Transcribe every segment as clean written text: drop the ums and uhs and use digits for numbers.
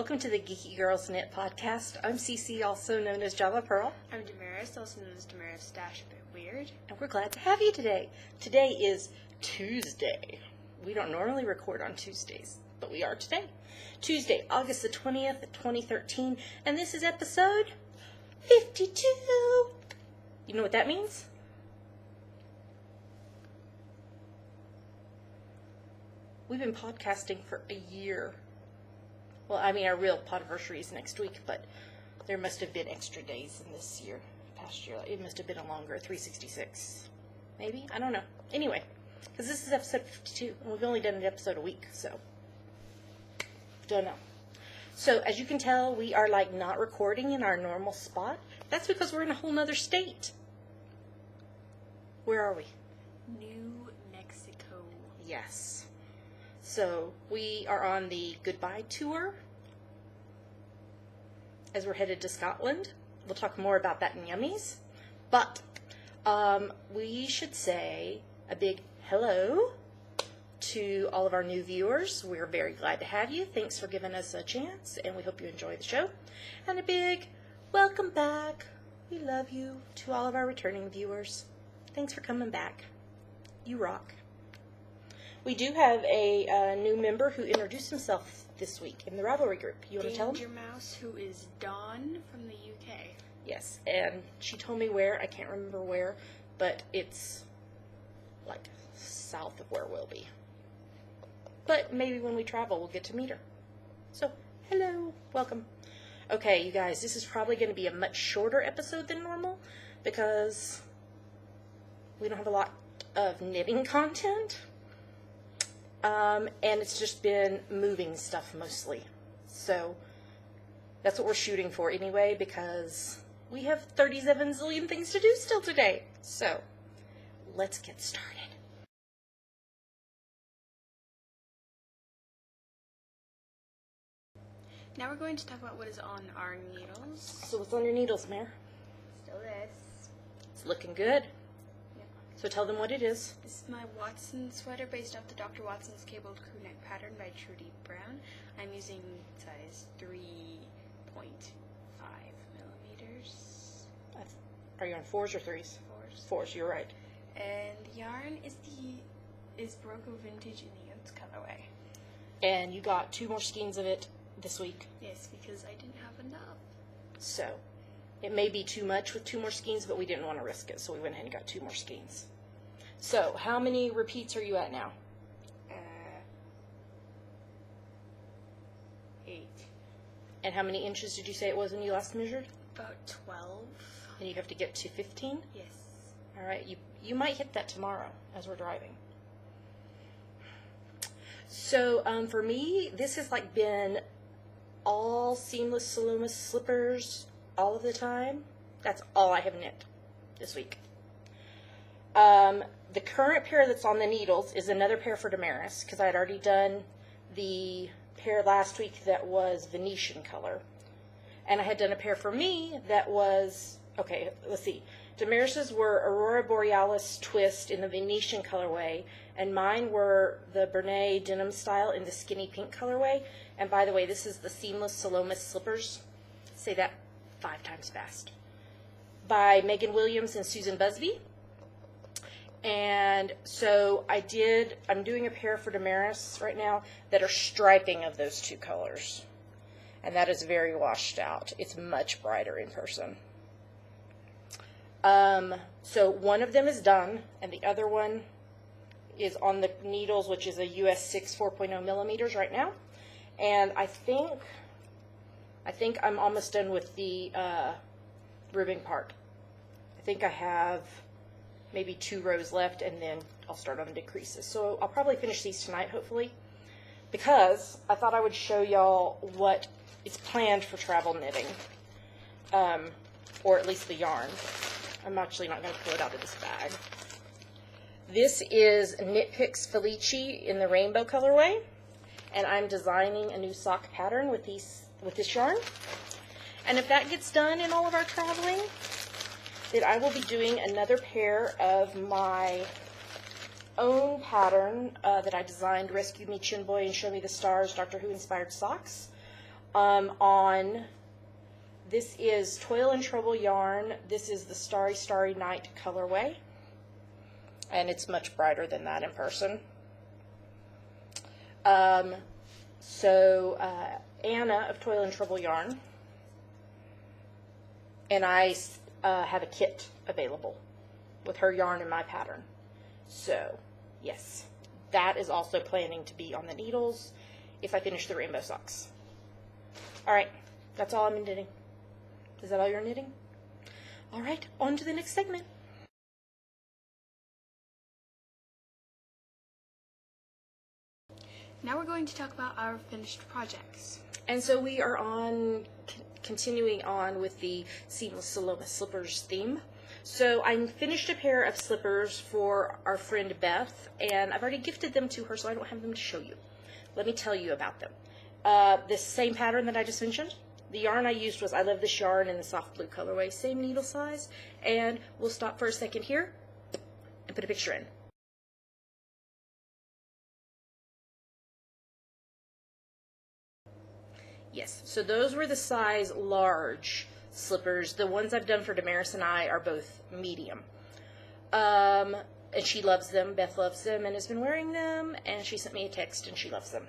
Welcome to the Geeky Girls Knit podcast. I'm Cece, also known as Java Pearl. I'm Damaris, also known as Damaris Dash, a bit weird. And we're glad to have you today. Today is Tuesday. We don't normally record on Tuesdays, but we are today. Tuesday, August the 20th, 2013, and this is episode 52. You know what that means? We've been podcasting for a year. Well, I mean, our real podiversary is next week, but there must have been extra days in this year, past year. It must have been a longer 366, maybe? I don't know. Anyway, because this is episode 52, and we've only done an episode a week, so don't know. So, as you can tell, we are, not recording in our normal spot. That's because we're in a whole nother state. Where are we? New Mexico. Yes. So, we are on the goodbye tour as we're headed to Scotland. We'll talk more about that in Yummies. But we should say a big hello to all of our new viewers. We're very glad to have you. Thanks for giving us a chance, and we hope you enjoy the show. And a big welcome back. We love you to all of our returning viewers. Thanks for coming back. You rock. We do have a new member who introduced himself this week in the rivalry group. You want to tell him? Danger Mouse, who is Dawn from the UK. Yes, and she told me where. I can't remember where, but it's south of where we'll be. But maybe when we travel, we'll get to meet her. So, hello, welcome. Okay, you guys, this is probably going to be a much shorter episode than normal because we don't have a lot of knitting content. And it's just been moving stuff mostly. So that's what we're shooting for anyway, because we have 37 zillion things to do still today. So let's get started. Now we're going to talk about what is on our needles. So what's on your needles, Mare? Still this. It's looking good. So tell them what it is. This is my Watson sweater based off the Dr. Watson's cabled crew neck pattern by Trudy Brown. I'm using size 3.5 millimeters. Are you on 4s or 3s? 4s. 4s, you're right. And the yarn is Barocco Vintage in the Yotes colorway. And you got 2 more skeins of it this week. Yes, because I didn't have enough. So it may be too much with 2 more skeins, but we didn't want to risk it, so we went ahead and got 2 more skeins. So, how many repeats are you at now? 8. And how many inches did you say it was when you last measured? About 12. And you have to get to 15? Yes. All right, you might hit that tomorrow as we're driving. So, for me, this has been all seamless Saloma slippers all of the time. That's all I have knit this week. The current pair that's on the needles is another pair for Damaris, because I had already done the pair last week that was Venetian color. And I had done a pair for me that was, okay, let's see. Damaris's were Aurora Borealis twist in the Venetian colorway, and mine were the Bernay denim style in the skinny pink colorway. And by the way, this is the seamless Saloma slippers. Say that 5 times fast. By Megan Williams and Susan Busby. And so I'm doing a pair for Damaris right now that are striping of those 2 colors. And that is very washed out. It's much brighter in person. So one of them is done, and the other one is on the needles, which is a US 6 4.0 millimeters right now. And I think I'm almost done with the ribbing part. I think I have maybe 2 rows left, and then I'll start on the decreases. So I'll probably finish these tonight, hopefully, because I thought I would show y'all what is planned for travel knitting, or at least the yarn. I'm actually not going to pull it out of this bag. This is Knit Picks Felici in the rainbow colorway, and I'm designing a new sock pattern with this yarn. And if that gets done in all of our traveling, then I will be doing another pair of my own pattern that I designed, Rescue Me Chin Boy and Show Me the Stars, Doctor Who inspired socks, This is Toil and Trouble yarn. This is the Starry Starry Night colorway. And it's much brighter than that in person. Anna of Toil and Trouble Yarn and I have a kit available with her yarn and my pattern. So, yes, that is also planning to be on the needles if I finish the rainbow socks. All right, that's all I'm knitting. Is that all you're knitting? All right, on to the next segment. Now we're going to talk about our finished projects. And so we are continuing on with the Seamless Saloma Slippers theme. So I finished a pair of slippers for our friend Beth, and I've already gifted them to her, so I don't have them to show you. Let me tell you about them. This same pattern that I just mentioned, the yarn I used was I Love This Yarn in the soft blue colorway, same needle size, and we'll stop for a second here and put a picture in. Yes, so those were the size large slippers. The ones I've done for Damaris and I are both medium. And she loves them. Beth loves them and has been wearing them, and she sent me a text and she loves them.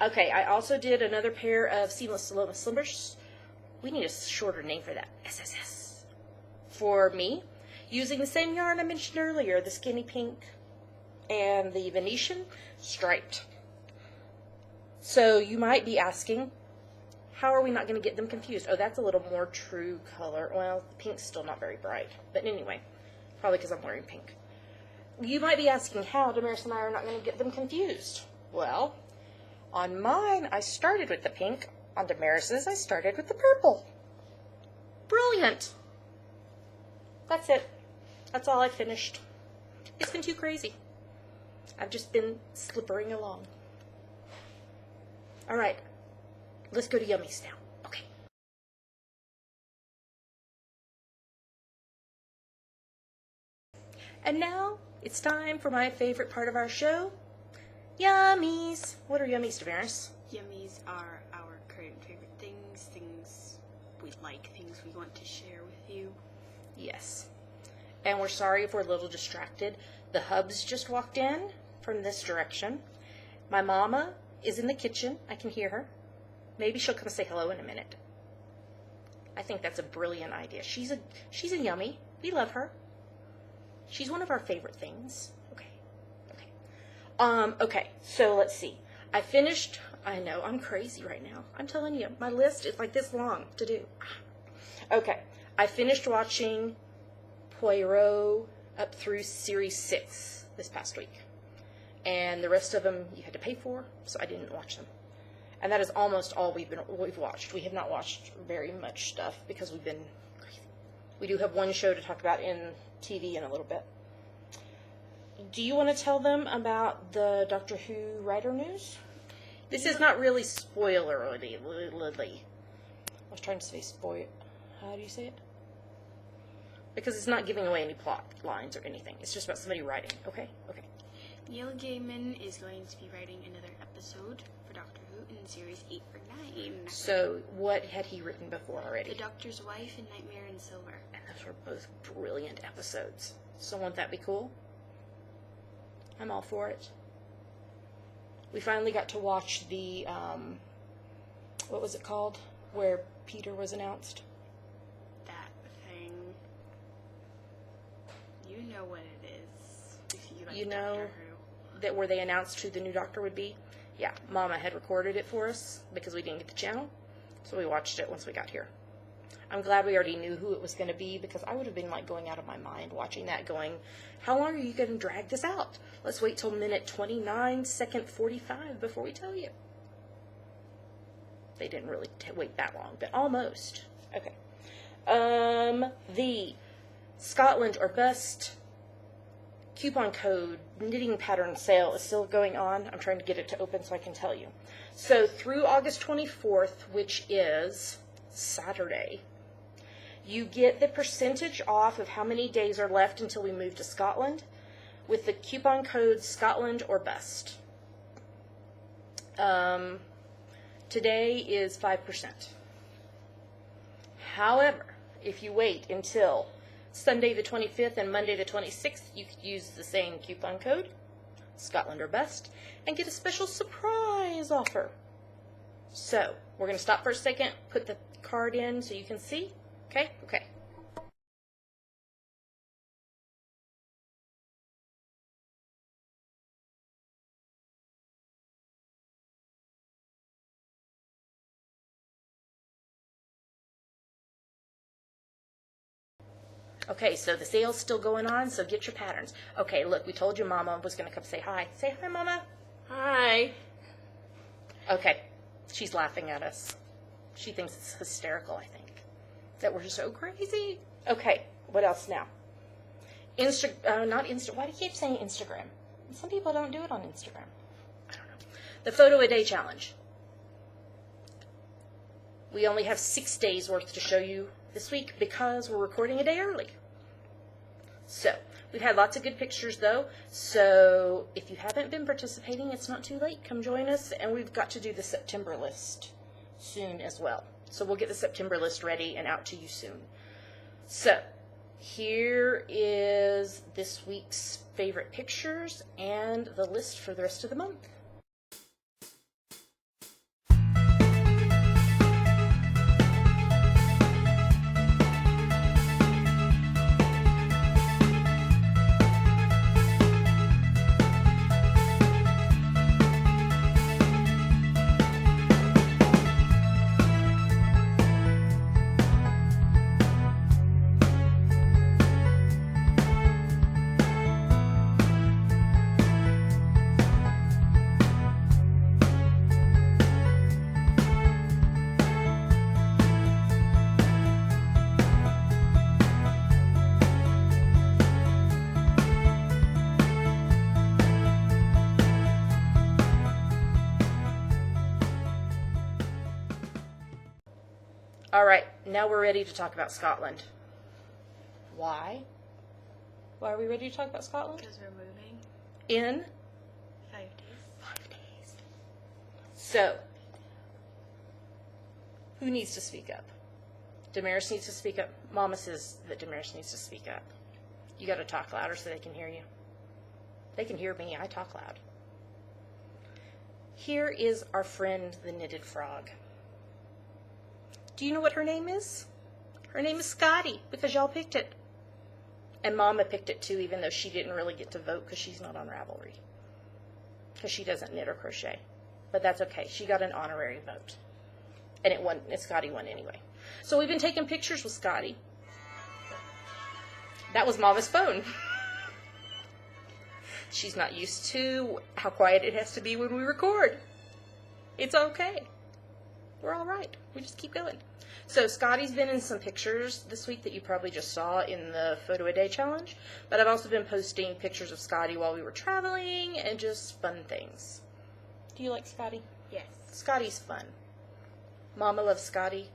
Okay, I also did another pair of Seamless Saloma Slippers. We need a shorter name for that. SSS. For me, using the same yarn I mentioned earlier, the Skinny Pink and the Venetian striped. So you might be asking, how are we not going to get them confused? Oh, that's a little more true color. Well, the pink's still not very bright. But anyway, probably because I'm wearing pink. You might be asking how Damaris and I are not going to get them confused. Well, on mine, I started with the pink. On Damaris's, I started with the purple. Brilliant. That's it. That's all I finished. It's been too crazy. I've just been slippering along. All right. Let's go to Yummies now. Okay. And now it's time for my favorite part of our show, Yummies. What are Yummies, Damaris? Yummies are our current favorite things, things we like, things we want to share with you. Yes. And we're sorry if we're a little distracted. The hubs just walked in from this direction. My mama is in the kitchen. I can hear her. Maybe she'll come say hello in a minute. I think that's a brilliant idea. She's a yummy. We love her. She's one of our favorite things. Okay, so let's see. I finished, I know, I'm crazy right now. I'm telling you, my list is like this long to do. Okay, I finished watching Poirot up through series 6 this past week. And the rest of them you had to pay for, so I didn't watch them. And that is almost all we've watched. We have not watched very much stuff because we've been crazy. We do have one show to talk about in TV in a little bit. Do you want to tell them about the Doctor Who writer news? This is not really spoiler-y. I was trying to say spoil. How do you say it? Because it's not giving away any plot lines or anything. It's just about somebody writing. Okay? Okay. Neil Gaiman is going to be writing another episode for Doctor Who in series 8 or 9. So, what had he written before already? The Doctor's Wife and Nightmare in Silver. And those were both brilliant episodes. So, won't that be cool? I'm all for it. We finally got to watch the, what was it called? Where Peter was announced. That thing. You know what it is. If you like You know Doctor Who. that where they announced who the new Doctor would be? Yeah, Mama had recorded it for us because we didn't get the channel. So we watched it once we got here. I'm glad we already knew who it was going to be because I would have been like going out of my mind watching that going, how long are you going to drag this out? Let's wait till minute 29, second 45 before we tell you. They didn't really wait that long, but almost. Okay. The Scotland or Bust coupon code knitting pattern sale is still going on. I'm trying to get it to open so I can tell you. So through August 24th, which is Saturday, you get the percentage off of how many days are left until we move to Scotland with the coupon code Scotland or Bust. Today is 5%. However, if you wait until Sunday the 25th and Monday the 26th, you could use the same coupon code, Scotland or Best, and get a special surprise offer. So, we're going to stop for a second, put the card in so you can see. Okay? Okay. Okay, so the sale's still going on, so get your patterns. Okay, look, we told you Mama was going to come say hi. Say hi, Mama. Hi. Okay, she's laughing at us. She thinks it's hysterical, I think, that we're so crazy. Okay, what else now? Not Insta. Why do you keep saying Instagram? Some people don't do it on Instagram. I don't know. The photo a day challenge. We only have 6 days worth to show you this week because we're recording a day early. So, we've had lots of good pictures though, so if you haven't been participating, it's not too late. Come join us, and we've got to do the September list soon as well. So we'll get the September list ready and out to you soon. So, here is this week's favorite pictures and the list for the rest of the month. All right, now we're ready to talk about Scotland. Why? Why are we ready to talk about Scotland? Because we're moving. In 5 days. 5 days. So, who needs to speak up? Damaris needs to speak up. Mama says that Damaris needs to speak up. You got to talk louder so they can hear you. They can hear me. I talk loud. Here is our friend, the knitted frog. Do you know what her name is? Her name is Scotty, because y'all picked it. And Mama picked it too, even though she didn't really get to vote because she's not on Ravelry. Because she doesn't knit or crochet. But that's okay. She got an honorary vote. And Scotty won anyway. So we've been taking pictures with Scotty. That was Mama's phone. She's not used to how quiet it has to be when we record. It's okay. We're all right. We just keep going. So Scotty's been in some pictures this week that you probably just saw in the photo a day challenge, but I've also been posting pictures of Scotty while we were traveling and just fun things. Do you like Scotty? Yes. Scotty's fun. Mama loves Scotty.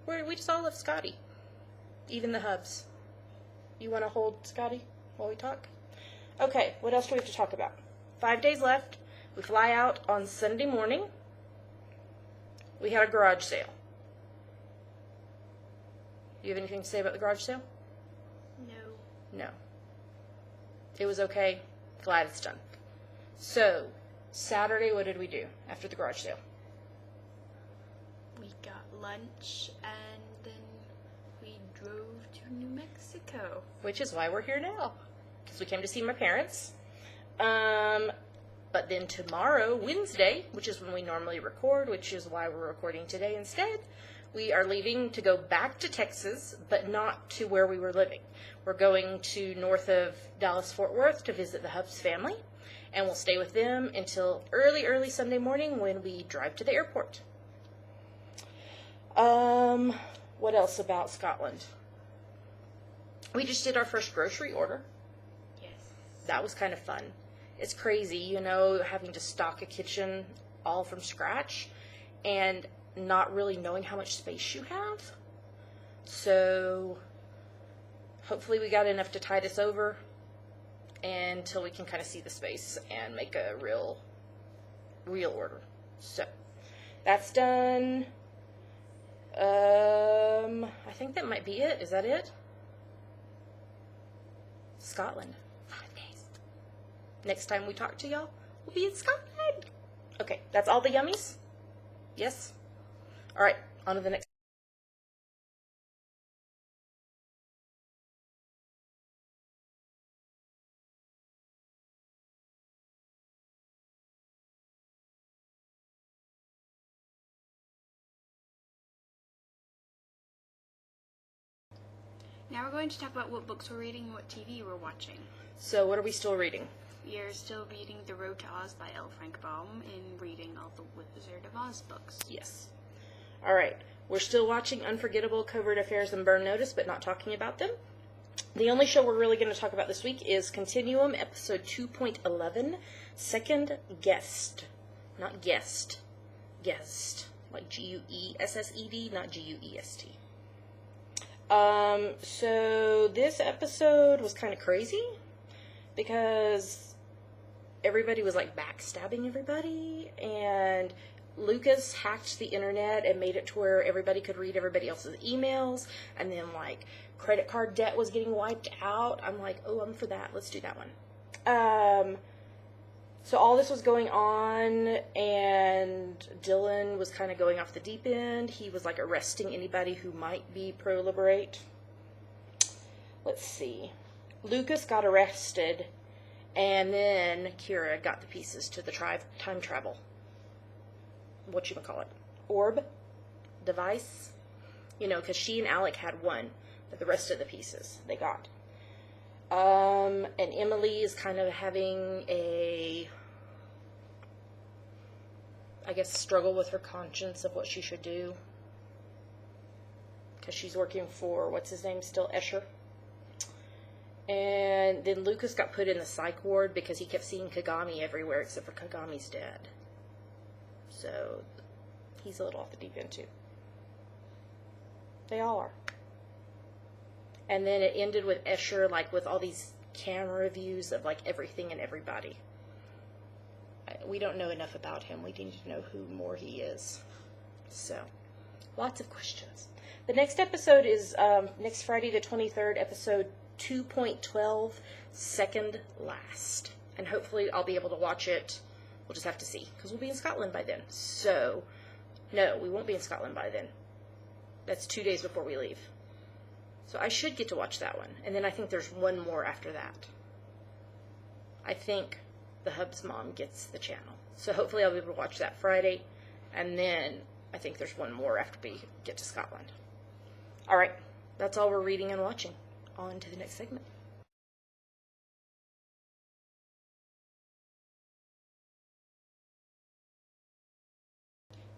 We just all love Scotty. Even the hubs. You want to hold Scotty while we talk? Okay, what else do we have to talk about? 5 days left. We fly out on Sunday morning. We had a garage sale. Do you have anything to say about the garage sale? No. No. It was okay. Glad it's done. So, Saturday, what did we do after the garage sale? We got lunch and then we drove to New Mexico. Which is why we're here now. Because we came to see my parents. But then tomorrow, Wednesday, which is when we normally record, which is why we're recording today instead, we are leaving to go back to Texas, but not to where we were living. We're going to north of Dallas-Fort Worth to visit the Hubs family, and we'll stay with them until early Sunday morning when we drive to the airport. What else about Scotland? We just did our first grocery order. Yes. That was kind of fun. It's crazy, you know, having to stock a kitchen all from scratch and not really knowing how much space you have. So hopefully we got enough to tide us over until we can kind of see the space and make a real order. So That's done. I think that might be it. Is that it? Scotland. 5 days. Next time we talk to y'all, we'll be in Scotland. Okay, that's all the yummies? Yes? All right, on to the next. Now we're going to talk about what books we're reading and what TV we're watching. So what are we still reading? We are still reading The Road to Oz by L. Frank Baum and reading all the Wizard of Oz books. Yes. All right. We're still watching Unforgettable, Covert Affairs, and Burn Notice, but not talking about them. The only show we're really going to talk about this week is Continuum, episode 2.11, Second Guest. Not guest. Guest. Like Guessed, not Guest. So this episode was kind of crazy because everybody was like backstabbing everybody, and Lucas hacked the internet and made it to where everybody could read everybody else's emails, and then like credit card debt was getting wiped out. I'm like, oh, I'm for that. Let's do that one. So all this was going on, and Dylan was kind of going off the deep end. He was like arresting anybody who might be pro-liberate. Let's see. Lucas got arrested, and then Kira got the pieces to the time travel. Whatchamacallit? Orb? Device? You know, because she and Alec had one, but the rest of the pieces they got. And Emily is kind of having a, I guess, struggle with her conscience of what she should do. Because she's working for, what's his name still, Escher. And then Lucas got put in the psych ward because he kept seeing Kagami everywhere except for Kagami's dead. So he's a little off the deep end too. They all are. And then it ended with Escher, like, with all these camera views of, like, everything and everybody. We don't know enough about him. We need to know who more he is. So, lots of questions. The next episode is next Friday the 23rd, episode 2.12, Second Last. And hopefully I'll be able to watch it. We'll just have to see, because we'll be in Scotland by then. So, no, we won't be in Scotland by then. That's 2 days before we leave. So I should get to watch that one. And then I think there's one more after that. I think the Hub's mom gets the channel. So hopefully I'll be able to watch that Friday. And then I think there's one more after we get to Scotland. All right. That's all we're reading and watching. On to the next segment.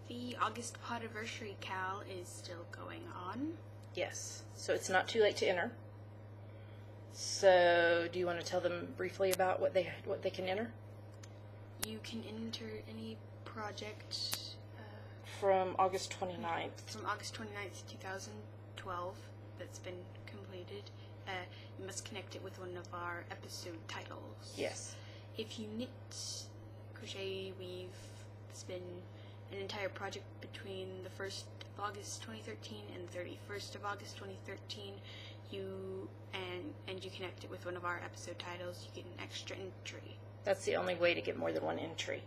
The August Podiversary Cal is still going on. Yes. So it's not too late to enter. So do you want to tell them briefly about what they can enter? You can enter any project From August 29th. From August 29th, 2012 that's been completed. You must connect it with one of our episode titles. Yes. If you knit, crochet, weave, spin an entire project between the 1st of August 2013 and the 31st of August 2013, and you connect it with one of our episode titles, you get an extra entry. That's the only way to get more than one entry.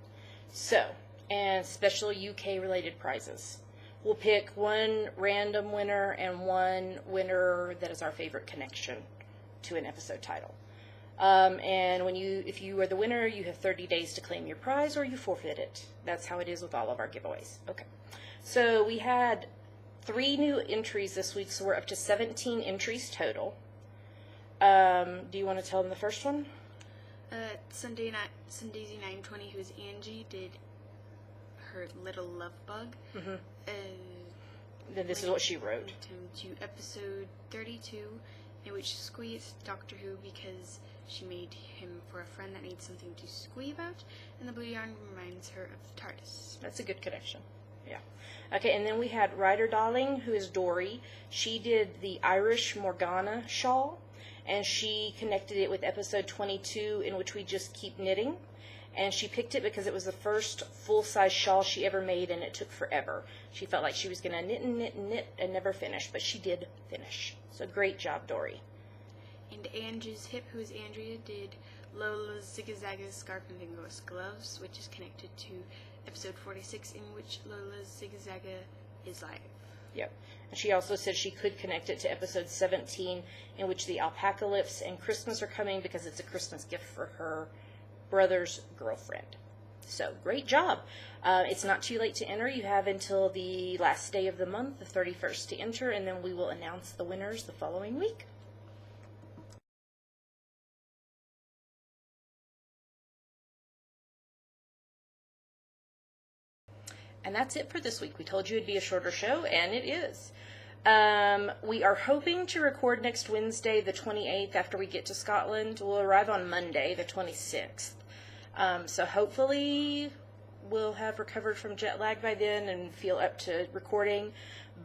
So, and special UK related prizes. We'll pick one random winner and one winner that is our favorite connection to an episode title. And if you are the winner, you have 30 days to claim your prize or you forfeit it. That's how it is with all of our giveaways. Okay. So we had 3 new entries this week, so we're up to 17 entries total. Do you want to tell them the first one? Sundaisy 920, who's Angie, did her little love bug. Mm-hmm. Then this is what she wrote. To episode 32, in which she squeezed Doctor Who because she made him for a friend that needs something to squee about, and the blue yarn reminds her of the TARDIS. That's a good connection. Yeah. Okay, and then we had Ryder Darling, who is Dory. She did the Irish Morgana shawl, and she connected it with episode 22, in which we just keep knitting. And she picked it because it was the first full-size shawl she ever made, and it took forever. She felt like she was going to knit and knit and knit and never finish, but she did finish. So great job, Dory. And Angie's Hip, who is Andrea, did Lola's Zigazagga Scarf and Vingos Gloves, which is connected to episode 46, in which Lola's Zigazagga is live. Yep. And she also said she could connect it to episode 17, in which the alpacalypse and Christmas are coming because it's a Christmas gift for her brother's girlfriend. So great job. It's not too late to enter. You have until the last day of the month, the 31st, to enter, and then we will announce the winners the following week. And that's it for this week. We told you it'd be a shorter show, and it is. We are hoping to record next Wednesday, the 28th, after we get to Scotland. We'll arrive on Monday, the 26th. So hopefully we'll have recovered from jet lag by then and feel up to recording.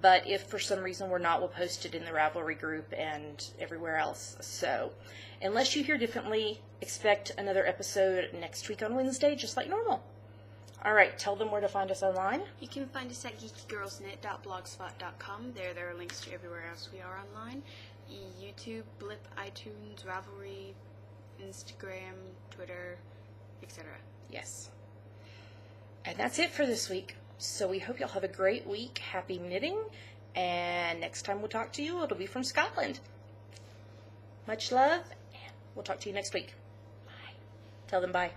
But if for some reason we're not, we'll post it in the Ravelry group and everywhere else. So unless you hear differently, expect another episode next week on Wednesday, just like normal. All right, tell them where to find us online. You can find us at geekygirlsnet.blogspot.com. There are links to everywhere else we are online. YouTube, Blip, iTunes, Ravelry, Instagram, Twitter, etc. Yes. And that's it for this week. So we hope you'll have a great week. Happy knitting. And next time we'll talk to you, it'll be from Scotland. Much love, and we'll talk to you next week. Bye. Tell them bye.